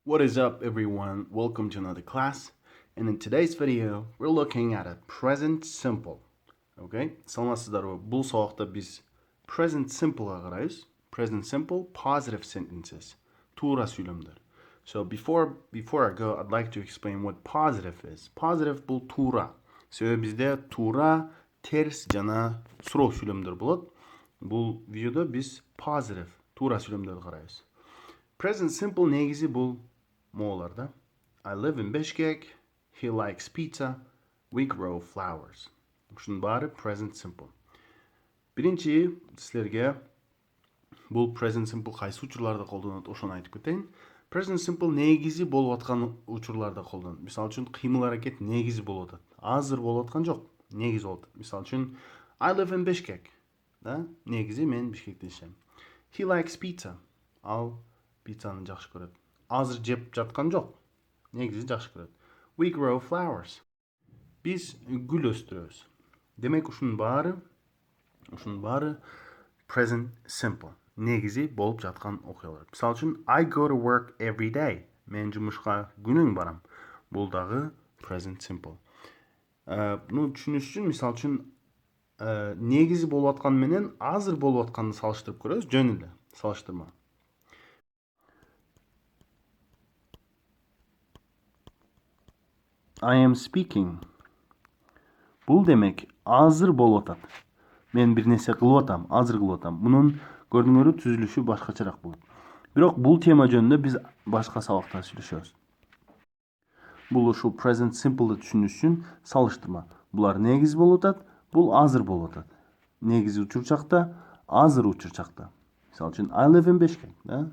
What is up, everyone? Welcome to another class. And in today's video, we're looking at a present simple. Okay? Саламатсыздарбы? Бұл сабақта біз present simple'a қарайбыз. Present simple, positive sentences. Тура сөйлемдер. So before I go, I'd like to explain what positive is. Positive бұл тура. Себебі бізде тура, терс жана суроо сөйлемдер болады. Бұл видеода біз positive, тура сөйлемдерді қарайбыз. Present simple негізі бұл моларда. I live in Bishkek. He likes pizza. We grow flowers. Ушунун баары present simple. Биринчи силерге бул present simple кайсы учурларда колдонулат ошону айтып кетейин. Present simple негизи болуп аткан учурларда колдонулат. Мисалы үчүн кыймыл аракет негизи болуп атат. Азыр болуп аткан жок, негизи болуп атат. Мисалы үчүн I live in Bishkek. Да? Негизи мен Бишкекте жашайм. He likes pizza. Ал пиццаны жакшы көрөт. Азыр жеп жаткан жок. Негизи жакшы көрөт. We grow flowers. Биз гүл өстүрөбүз. Демек ушунун баары present simple. Негизи болуп жаткан окуялар. Мисалы үчүн I go to work every day. Мен жумушка күнүң барам. Бул дагы present simple. Муну түшүнүш үчүн мисалы үчүн негизи болуп аткан менен азыр болуп атканды салыштырып көрөбүз. Жөн эле салыштырма. I am speaking. Бул демек азыр болуп атат. Мен бир нерсе кылып атам, азыр кылып атам. Мунун көрдүңөрбү түзүлүшү башкачараак болот. Бирок бул тема жөнүндө биз башка сабакта сүйлөшөбүз. Бул ушул present simple'ды түшүнүш үчүн салыштырма. Булар негиз болуп атат, бул азыр болуп атат. Негизи учурчакта, азыр учурчакта. Мисалы үчүн I live in Bishkek, да?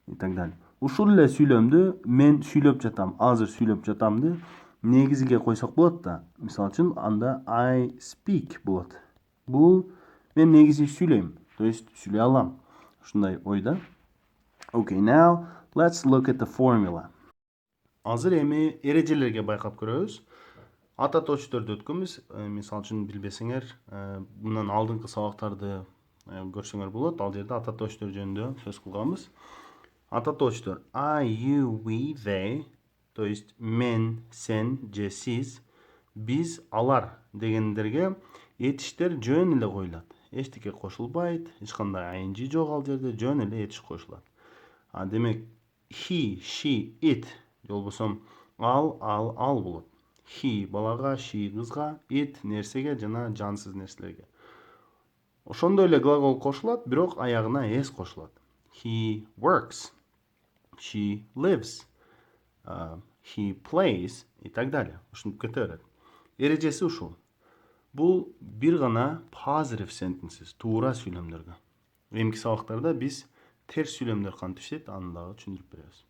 И так далее. Ушул эле сүйлөмдү мен сүйлөп жатам, азыр сүйлөп жатамды негизиге койсок болот да. Мисалы үчүн анда I speak болот. Бул мен негизи сүйлөйм, то есть сүйлөй алам. Ушундай ойда. Okay, now let's look at the formula. Азыр эми эрежелерге байкап көрөбүз. Ата точторду өткөнбүз. Мисалы үчүн билбесеңер, мындан алдыңкы сабактарды көрсөңөр болот. Ал жерде ата точтор жөнүндө сөз кылганбыз. Ата точтор I, you, we, they, то есть мен, сен, же сиз, биз, алар дегендерге этиштер жөн эле коюлат. Эчтеке кошулбайт, эч кандай ing жок ал жерде, жөн эле этиш кошулат. Демек he, she, it болбосо ал болот. He балага, she кызга, it нерсеге жана жансыз нерселерге. Ошондой эле глагол кошулат, бирок аягына s кошулат. He works. She lives. He plays. И так далее. Ушинтип кете берет. Эрежеси ушул. Бул бир гана positive sentences, туура сүйлөмдөргө. Эмки сабактарда биз терс сүйлөмдөр кантип иштейт, аны дагы түшүндүрүп беребиз.